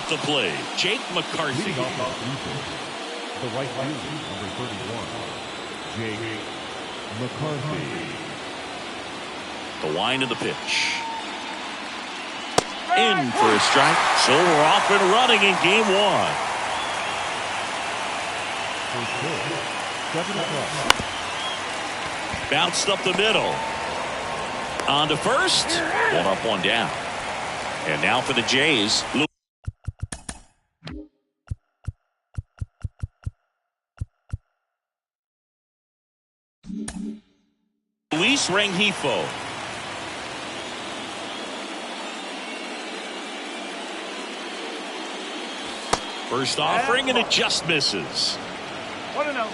to play, Jake McCarthy. The right fielder, number 31, Jake McCarthy. The wind of the pitch. In for a strike. So we're off and running in game one. Bounced up the middle. On to first. One up, one down. And now for the Jays. Luis Rengifo. First offering, and it just misses. 1-0.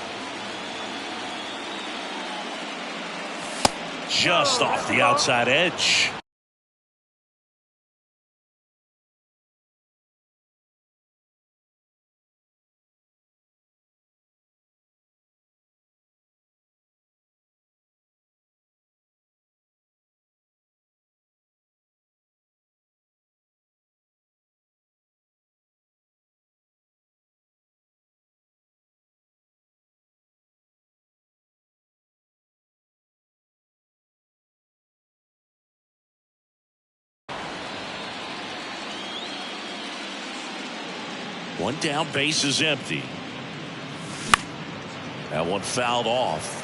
Just off the outside edge. One down, base is empty. That one fouled off.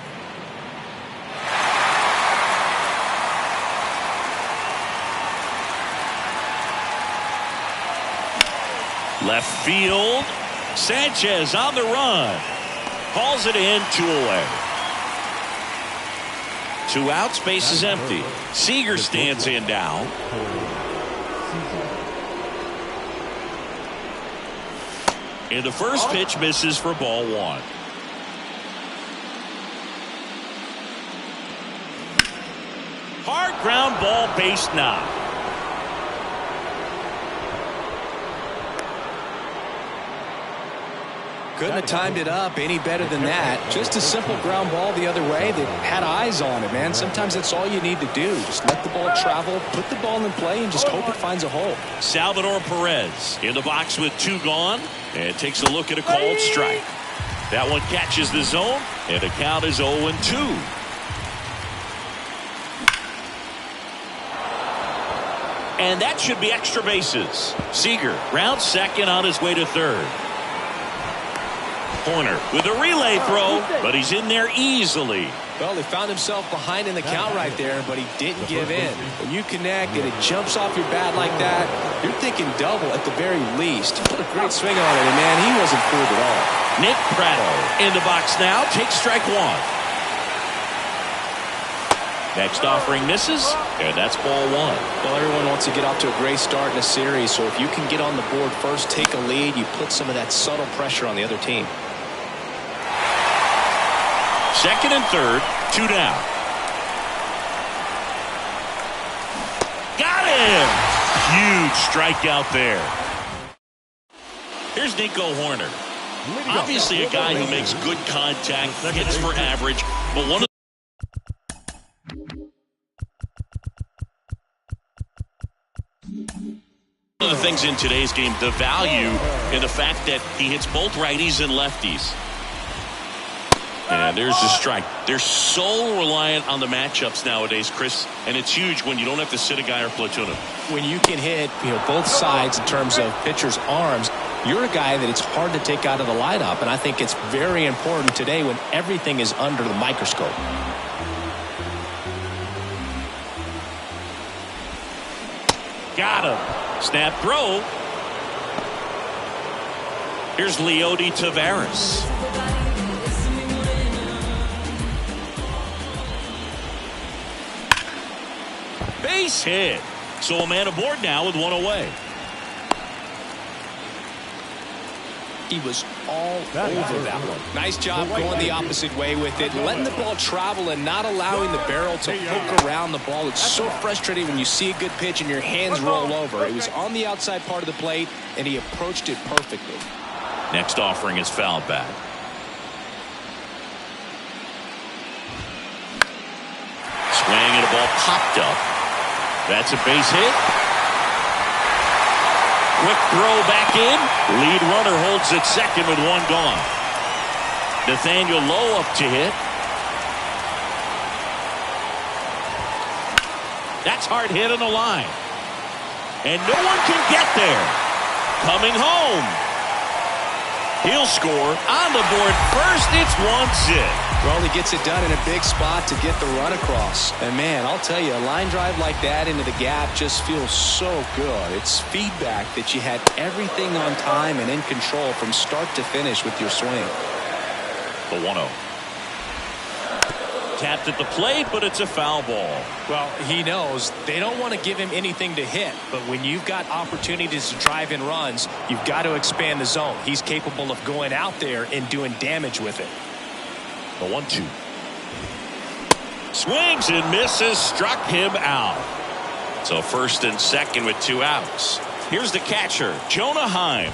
Left field. Sanchez on the run. Calls it in, 2 away. 2 outs, base is empty. Seager stands in now. And the first pitch misses for ball 1. Hard ground ball, base knock. Couldn't have timed it up any better than that. Just a simple ground ball the other way that had eyes on it, man. Sometimes that's all you need to do. Just let the ball travel, put the ball in play, and just hope it finds a hole. Salvador Perez in the box with 2 gone, and takes a look at a called strike. That one catches the zone, and the count is 0-2. And that should be extra bases. Seager rounds second on his way to third. Corner with a relay throw, but he's in there easily. Well, he found himself behind in the count right there, but he didn't give in. When you connect and it jumps off your bat like that, you're thinking double at the very least. He put a great swing on it, and man, he wasn't fooled at all. Nick Pratto in the box now, takes strike 1. Next offering misses, and that's ball 1. Well, everyone wants to get off to a great start in a series, so if you can get on the board first, take a lead, you put some of that subtle pressure on the other team. Second and third, 2 down. Got him! Huge strikeout there. Here's Nico Horner. Obviously a guy who makes good contact, hits for average, but one of the things in today's game, the value in the fact that he hits both righties and lefties. And there's the strike. They're so reliant on the matchups nowadays, Chris, and it's huge when you don't have to sit a guy or platoon him. When you can hit, both sides in terms of pitchers' arms, you're a guy that it's hard to take out of the lineup, and I think it's very important today when everything is under the microscope. Got him. Snap throw. Here's Leody Taveras. Base hit. So a man aboard now with 1 away. He was all over that one. Nice job going the opposite way with it, letting the ball travel and not allowing the barrel to poke around the ball. It's so frustrating when you see a good pitch and your hands roll over. It was on the outside part of the plate, and he approached it perfectly. Next offering is fouled back. Swing and a ball popped up. That's a base hit. Quick throw back in. Lead runner holds at second with one gone. Nathaniel Lowe up to hit. That's hard hit on the line. And no one can get there. Coming home. He'll score on the board first. It's 1-zip. Well, he gets it done in a big spot to get the run across. And, man, I'll tell you, a line drive like that into the gap just feels so good. It's feedback that you had everything on time and in control from start to finish with your swing. The 1-0. Tapped at the plate, but it's a foul ball. Well, he knows they don't want to give him anything to hit, but when you've got opportunities to drive in runs, you've got to expand the zone. He's capable of going out there and doing damage with it. The 1-2. Swings and misses, struck him out. So first and second with 2 outs. Here's the catcher, Jonah Heim.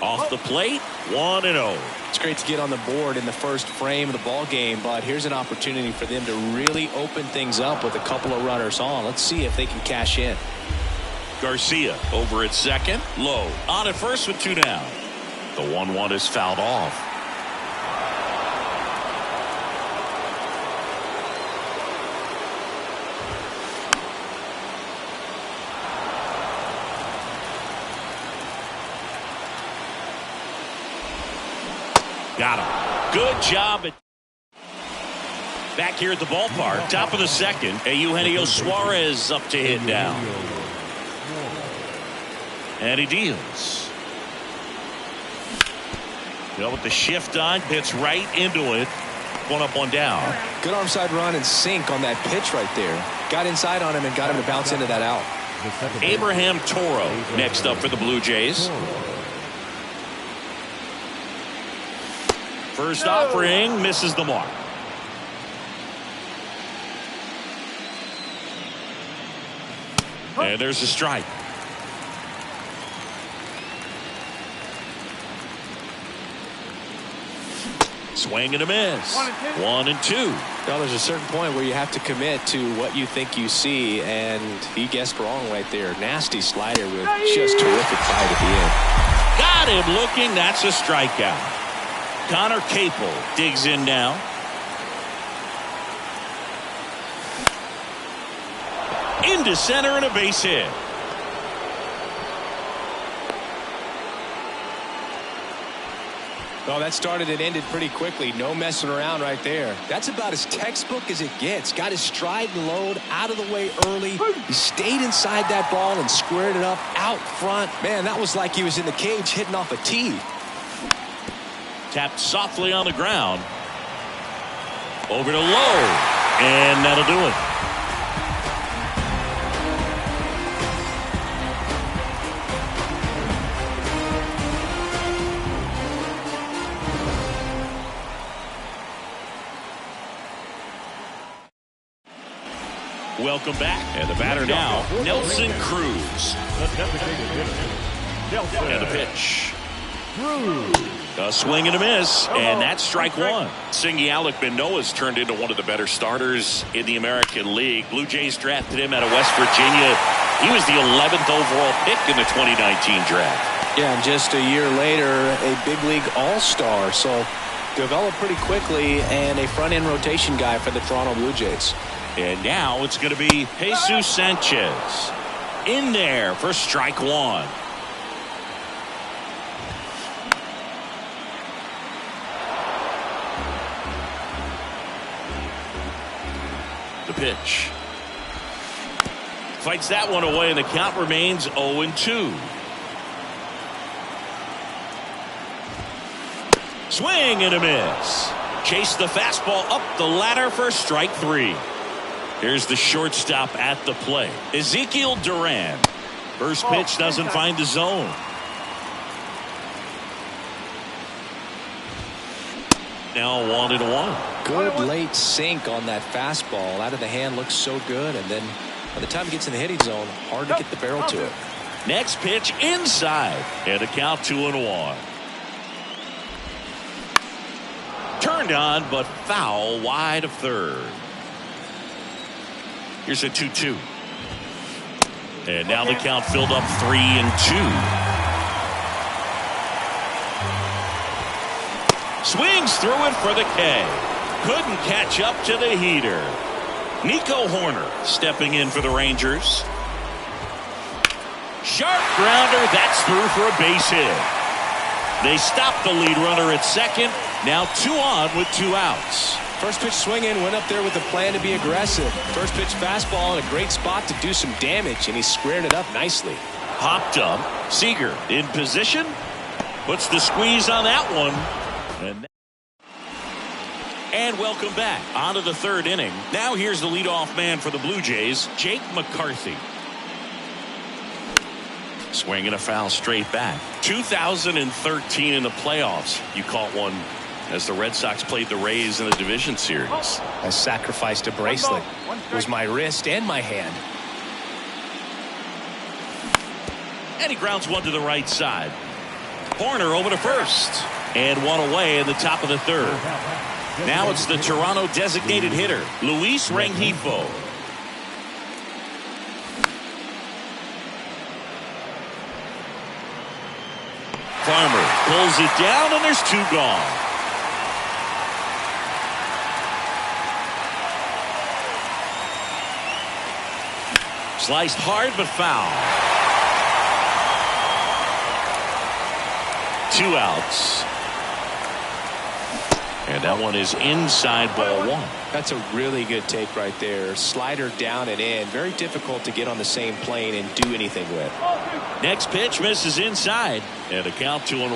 Off the plate, 1-0. It's great to get on the board in the first frame of the ball game, but here's an opportunity for them to really open things up with a couple of runners on. Let's see if they can cash in. Garcia over at second. Low on at first with 2 down. The 1-1 is fouled off. Got him. Good job. Back here at the ballpark. Top of the second. Eugenio Suarez up to hit down. And he deals. With the shift on. Hits right into it. 1 up, 1 down. Good arm side run and sink on that pitch right there. Got inside on him and got him to bounce into that out. Abraham Toro next up for the Blue Jays. First offering misses the mark. And there's a strike. Swing and a miss. 1-2. Well, there's a certain point where you have to commit to what you think you see, and he guessed wrong right there. Nasty slider with just terrific bite at the end. Got him looking. That's a strikeout. Connor Capel digs in now. Into center and a base hit. Well, that started and ended pretty quickly. No messing around right there. That's about as textbook as it gets. Got his stride and load out of the way early. He stayed inside that ball and squared it up out front. Man, that was like he was in the cage hitting off a tee. Tapped softly on the ground. Over to Lowe. And that'll do it. Welcome back. And the batter now, Nelson Cruz. And the pitch. A swing and a miss, and that's strike 1. Singy Alec Manoah's turned into one of the better starters in the American League. Blue Jays drafted him out of West Virginia. He was the 11th overall pick in the 2019 draft. Yeah, and just a year later, a big league all-star. So developed pretty quickly and a front-end rotation guy for the Toronto Blue Jays. And now it's going to be Jesus Sanchez in there for strike 1. The pitch. Fights that one away, and the count remains 0-2. Swing and a miss. Chase the fastball up the ladder for strike 3. Here's the shortstop at the plate, Ezekiel Duran. First pitch doesn't find the zone. Now 1-1. Good late sink on that fastball. Out of the hand looks so good, and then by the time it gets in the hitting zone, hard to get the barrel to it. Next pitch inside, and a count 2-1. Turned on, but foul wide of third. Here's a 2-2. And now the count filled up 3-2. Swings through it for the K. Couldn't catch up to the heater. Nico Horner stepping in for the Rangers. Sharp grounder. That's through for a base hit. They stop the lead runner at second. Now 2 on with 2 outs. First pitch swinging, went up there with a plan to be aggressive. First pitch fastball in a great spot to do some damage, and he squared it up nicely. Hopped up. Seager in position. Puts the squeeze on that one. And welcome back. On to the 3rd inning. Now here's the leadoff man for the Blue Jays, Jake McCarthy. Swinging a foul straight back. 2013 in the playoffs. You caught one as the Red Sox played the Rays in the division series. I sacrificed a bracelet. It was my wrist and my hand. And he grounds one to the right side. Horner over to first. And one away in the top of the 3rd. Now it's the Toronto designated hitter, Luis Rengifo. Farmer pulls it down, and there's 2 gone. Sliced hard but foul. 2 outs. And that one is inside ball 1. That's a really good take right there. Slider down and in. Very difficult to get on the same plane and do anything with. Next pitch misses inside. And a count 2-1.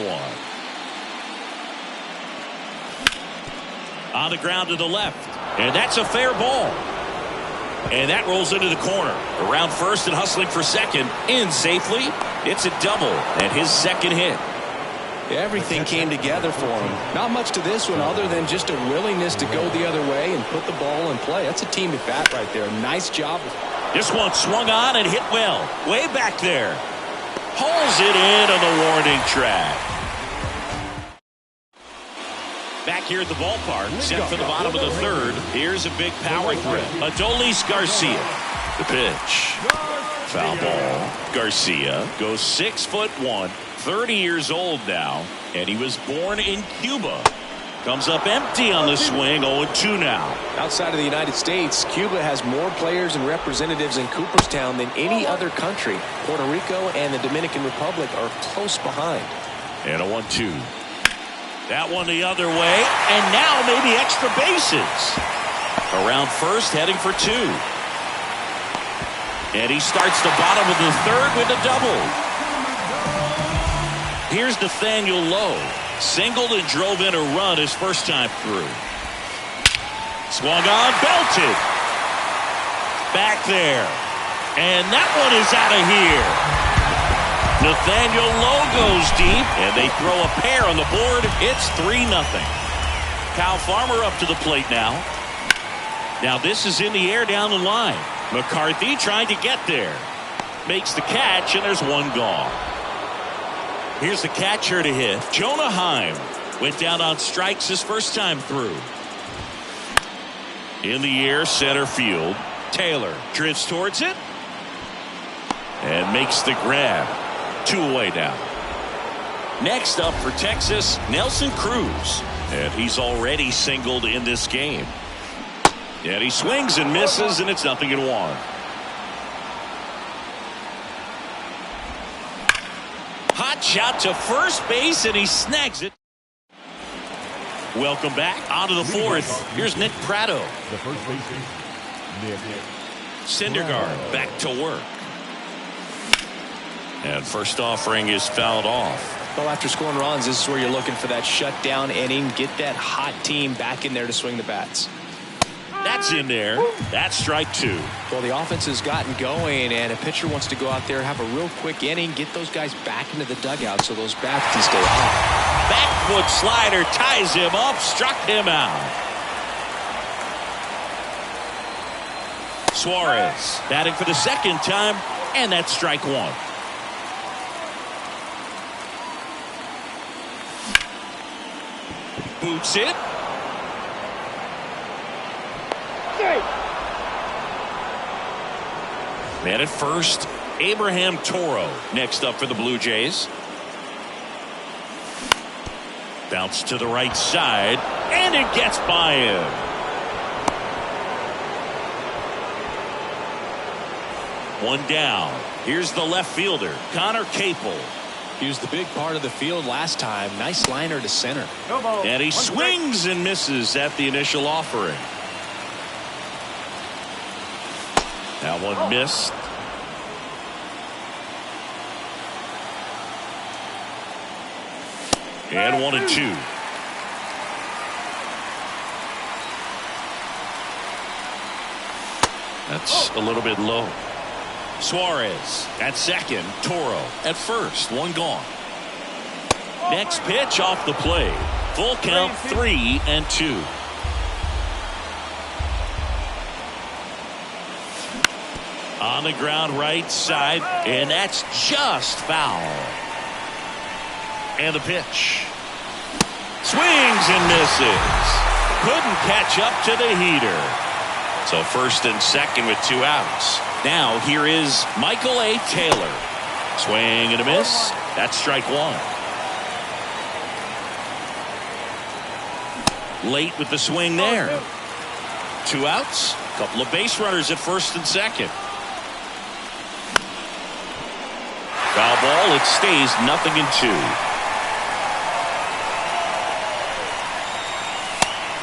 On the ground to the left. And that's a fair ball. And that rolls into the corner. Around first and hustling for second. In safely. It's a double. And his 2nd hit. Everything came together for him. Not much to this one other than just a willingness to go the other way and put the ball in play. That's a team at bat right there. Nice job. This one swung on and hit well. Way back there. Pulls it in on the warning track. Back here at the ballpark, set for the bottom of the 3rd. Here's a big power threat. Adolis Garcia. The pitch. Foul ball. Garcia goes 6'1", 30 years old now, and he was born in Cuba. Comes up empty on the swing, 0-2 now. Outside of the United States, Cuba has more players and representatives in Cooperstown than any other country. Puerto Rico and the Dominican Republic are close behind. And a 1-2. That one the other way, and now maybe extra bases. Around first, heading for 2. And he starts the bottom of the 3rd with a double. Here's Nathaniel Lowe. Singled and drove in a run his first time through. Swung on, belted. Back there. And that one is out of here. Nathaniel Lowe goes deep, and they throw a pair on the board. It's 3-0. Kyle Farmer up to the plate now. Now this is in the air down the line. McCarthy trying to get there. Makes the catch, and there's 1 gone. Here's the catcher to hit. Jonah Heim went down on strikes his first time through. In the air, center field. Taylor drifts towards it and makes the grab. 2 away now. Next up for Texas, Nelson Cruz. And he's already singled in this game. And he swings and misses, and it's 0-1. Hot shot to first base, and he snags it. Welcome back. On to the 4th. Here's Nick Pratto. The first baseman, Nick Syndergaard back to work. And first offering is fouled off. Well, after scoring runs, this is where you're looking for that shutdown inning. Get that hot team back in there to swing the bats. That's in there. That's strike 2. Well, the offense has gotten going, and a pitcher wants to go out there, have a real quick inning, get those guys back into the dugout so those bats can stay hot. Back foot slider ties him up, struck him out. Suarez batting for the 2nd time, and that's strike 1. Boots it. Man at first, Abraham Toro next up for the Blue Jays. Bounce to the right side, and it gets by him. One down. Here's the left fielder, Connor Capel. He was the big part of the field last time. Nice liner to center. And he swings and misses at the initial offering. That one missed. And 1-2. That's a little bit low. Suarez at second. Toro at first. One gone. Next pitch off the plate. Full count, 3-2. On the ground right side, and that's just foul. And the pitch. Swings and misses. Couldn't catch up to the heater. So first and second with 2 outs. Now here is Michael A. Taylor. Swing and a miss. That's strike 1. Late with the swing there. 2 outs. Couple of base runners at first and second. Foul ball. It stays 0-2.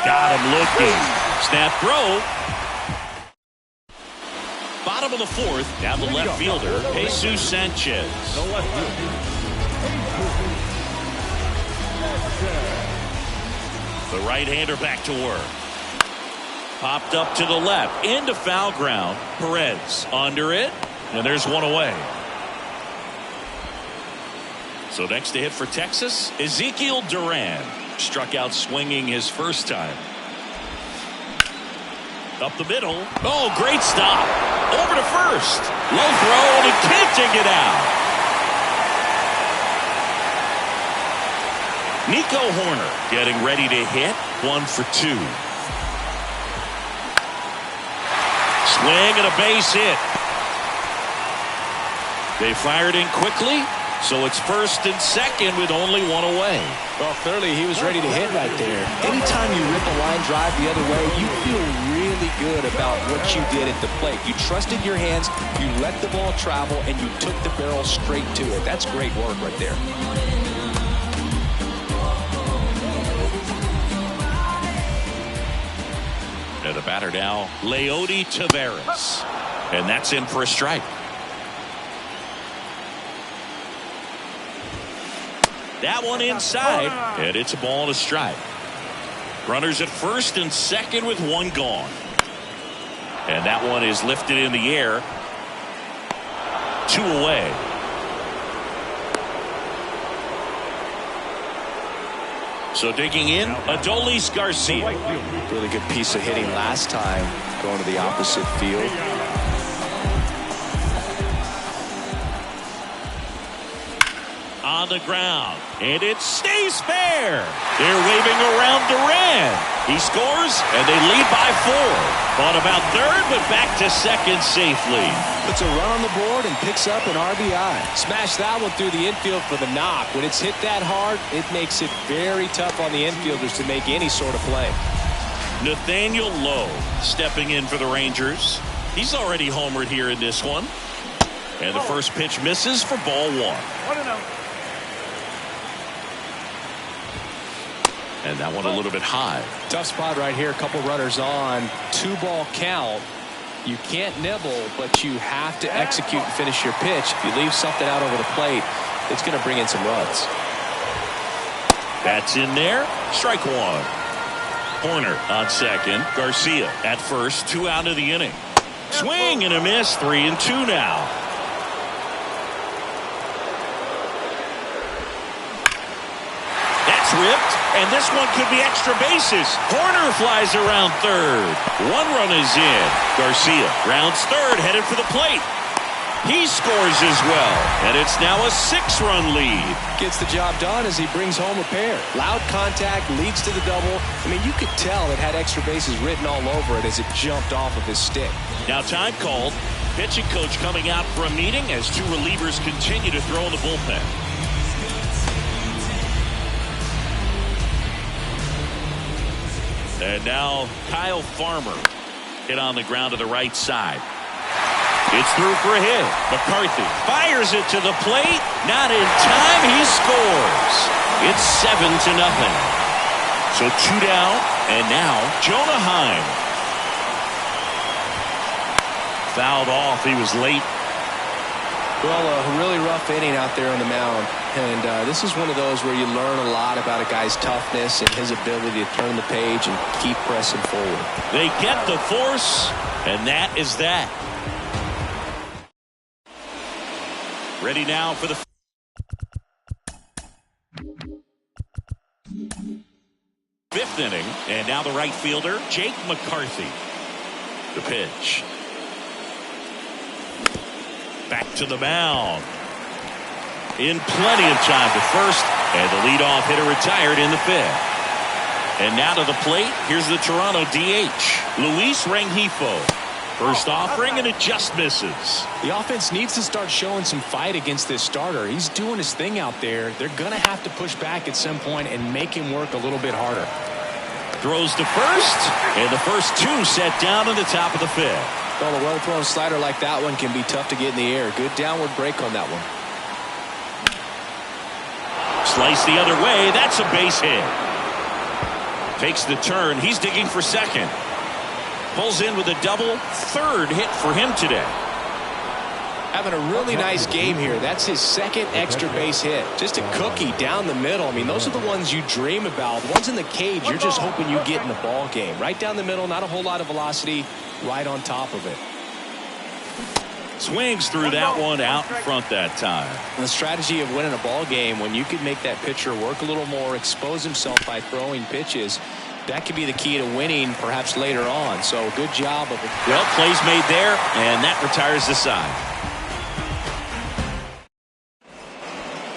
Got him looking. Snap throw. Bottom of the 4th. Down the left fielder, Jesus Sanchez. The right-hander back to work. Popped up to the left. Into foul ground. Perez under it. And there's one away. So next to hit for Texas, Ezekiel Duran. Struck out swinging his first time. Up the middle. Oh, great stop. Over to first. Low throw, and he can't dig it out. Nico Horner getting ready to hit. 1 for 2. Swing and a base hit. They fired in quickly. So it's first and second with only 1 away. Well, clearly he was ready to hit right there. Anytime you rip a line drive the other way, you feel really good about what you did at the plate. You trusted your hands, you let the ball travel, and you took the barrel straight to it. That's great work right there. And the batter now, Leody Taveras. And that's in for a strike. That one inside, and it's a ball and a strike. Runners at first and second with 1 gone. And that one is lifted in the air. 2 away. So digging in, Adolis Garcia. Really good piece of hitting last time, going to the opposite field. On the ground, and it stays fair. They're waving around Duran. He scores, and they lead by 4. Thought about third, but back to second safely. Puts a run on the board and picks up an RBI. Smash that one through the infield for the knock. When it's hit that hard, it makes it very tough on the infielders to make any sort of play. Nathaniel Lowe stepping in for the Rangers. He's already homered here in this one. And the first pitch misses for ball 1. And that one a little bit high. Tough spot right here. A couple runners on. 2-ball count. You can't nibble, but you have to execute and finish your pitch. If you leave something out over the plate, it's going to bring in some runs. That's in there. Strike 1. Horner on second. Garcia at first. 2 out of the inning. Swing and a miss. 3-2 now. That's ripped, and this one could be extra bases. Horner flies around third. 1 run is in. Garcia rounds third, headed for the plate. He scores as well, and it's now a 6-run lead. Gets the job done as he brings home a pair. Loud contact leads to the double. I mean, you could tell it had extra bases written all over it as it jumped off of his stick. Now time called. Pitching coach coming out for a meeting as two relievers continue to throw in the bullpen. And now Kyle Farmer hit on the ground to the right side. It's through for a hit. McCarthy fires it to the plate. Not in time. He scores. It's 7-0. So 2 down. And now Jonah Heim. Fouled off. He was late. Well, a really rough inning out there on the mound. And this is one of those where you learn a lot about a guy's toughness and his ability to turn the page and keep pressing forward. They get the force, and that is that. Ready now for the 5th inning. And now the right fielder, Jake McCarthy. The pitch. Back to the mound. In plenty of time to first. And the leadoff hitter retired in the 5th. And now to the plate, here's the Toronto DH, Luis Rengifo. First offering, and it just misses. The offense needs to start showing some fight against this starter. He's doing his thing out there. They're going to have to push back at some point and make him work a little bit harder. Throws to first, and the first 2 set down in the top of the 5th. Well, a well-thrown slider like that one can be tough to get in the air. Good downward break on that one. Slice the other way. That's a base hit. Takes the turn. He's digging for second. Pulls in with a double. 3rd hit for him today. Having a really nice game here. That's his 2nd extra base hit. Just a cookie down the middle. I mean, those are the ones you dream about. The ones in the cage, you're just hoping you get in the ball game. Right down the middle, not a whole lot of velocity. Right on top of it. Swings through that one out in front that time. And the strategy of winning a ball game, when you can make that pitcher work a little more, expose himself by throwing pitches, that could be the key to winning perhaps later on. So good job of it. Well, plays made there, and that retires the side.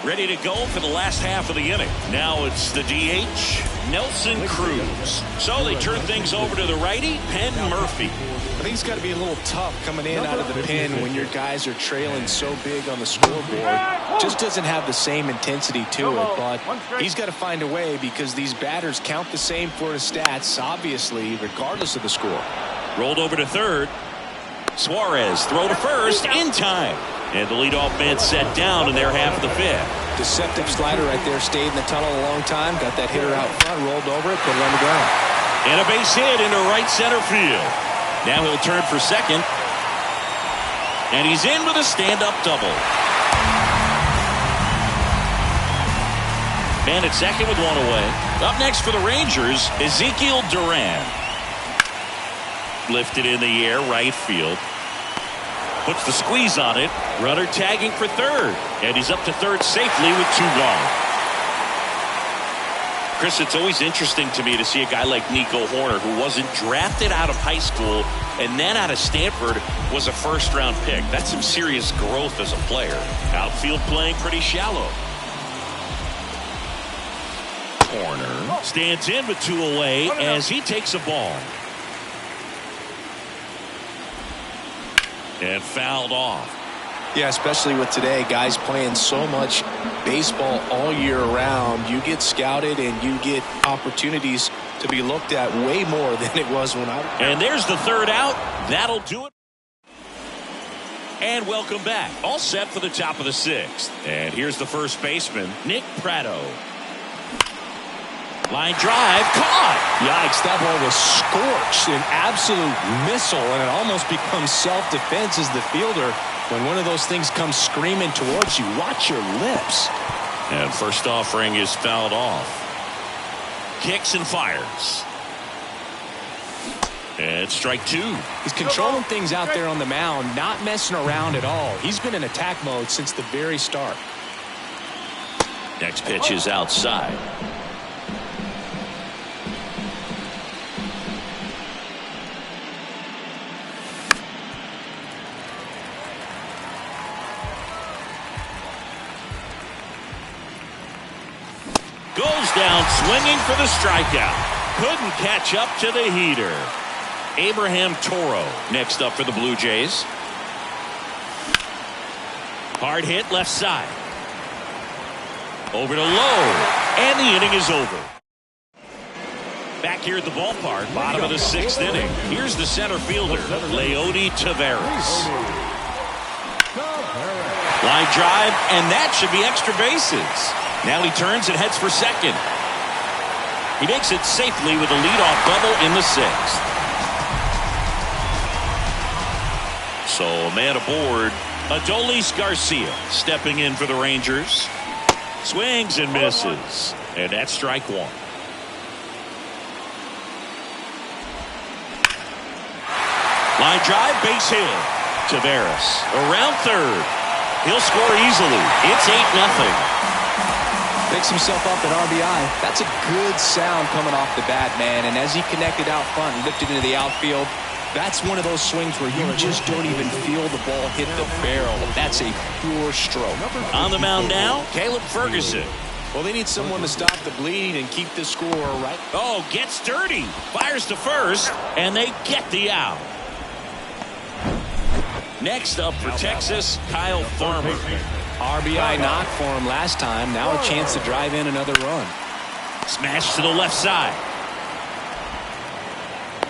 Ready to go for the last half of the inning. Now it's the DH, Nelson Cruz. So they turn things over to the righty, Penn Murphy. I think it's got to be a little tough coming in out of the pen when your guys are trailing so big on the scoreboard. Just doesn't have the same intensity to it, but he's got to find a way because these batters count the same for his stats, obviously, regardless of the score. Rolled over to third. Suarez throw to first in time. And the leadoff man set down in their half of the 5th. Deceptive slider right there. Stayed in the tunnel a long time. Got that hitter out front. Rolled over it. Put it on the ground. And a base hit into right center field. Now he'll turn for second. And he's in with a stand-up double. Man at second with one away. Up next for the Rangers, Ezekiel Duran. Lifted in the air, right field. Puts the squeeze on it. Runner tagging for third. And he's up to third safely with 2 gone. Chris, it's always interesting to me to see a guy like Nico Horner, who wasn't drafted out of high school and then out of Stanford, was a first-round pick. That's some serious growth as a player. Outfield playing pretty shallow. Horner stands in with 2 away as he takes a ball. And fouled off. Yeah, especially with today, guys playing so much baseball all year round. You get scouted and you get opportunities to be looked at way more than it was when I... And there's the 3rd out. That'll do it. And welcome back. All set for the top of the 6th. And here's the first baseman, Nick Pratto. Line drive, caught. Yikes, that ball was scorched, an absolute missile, and it almost becomes self-defense as the fielder. When one of those things comes screaming towards you, watch your lips. And first offering is fouled off. Kicks and fires. And strike 2. He's controlling things out there on the mound, not messing around at all. He's been in attack mode since the very start. Next pitch is outside. down swinging for the strikeout. Couldn't catch up to the heater. Abraham Toro next up for the Blue Jays. Hard hit left side. Over to Lowe. And the inning is over. Back here at the ballpark, bottom of the 6th inning. Here's the center fielder, Leody Taveras. Line drive, and that should be extra bases. Now he turns and heads for second. He makes it safely with a leadoff double in the 6th. So a man aboard, Adolis Garcia stepping in for the Rangers. Swings and misses, and that's strike one. Line drive, base hit. Taveras around third. He'll score easily. It's 8-0. Picks himself up at RBI. That's a good sound coming off the bat, man. And as he connected out front and lifted into the outfield, that's one of those swings where you just don't even feel the ball hit the barrel. That's a pure stroke. On the mound now, Caleb Ferguson. Well, they need someone to stop the bleeding and keep the score right. Oh, gets dirty. Fires to first, and they get the out. Next up for Texas, Kyle Farmer. RBI knock for him last time. Now a chance to drive in another run. Smash to the left side.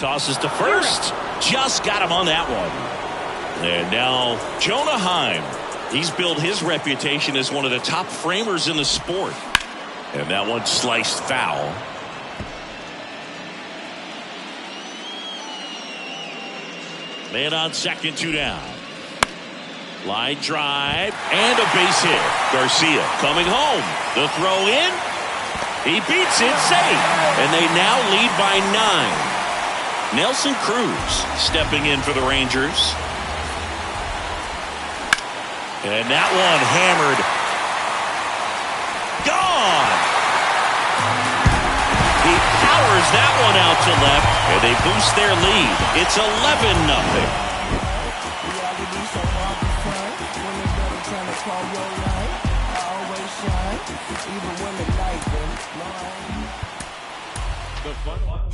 Tosses to first. Just got him on that one. And now Jonah Heim. He's built his reputation as one of the top framers in the sport. And that one sliced foul. Man on second, 2 down. Line drive and a base hit. Garcia coming home. The throw in. He beats it safe. And they now lead by 9. Nelson Cruz stepping in for the Rangers. And that one hammered. Gone. He powers that one out to left, and they boost their lead. It's 11-0. The fun one.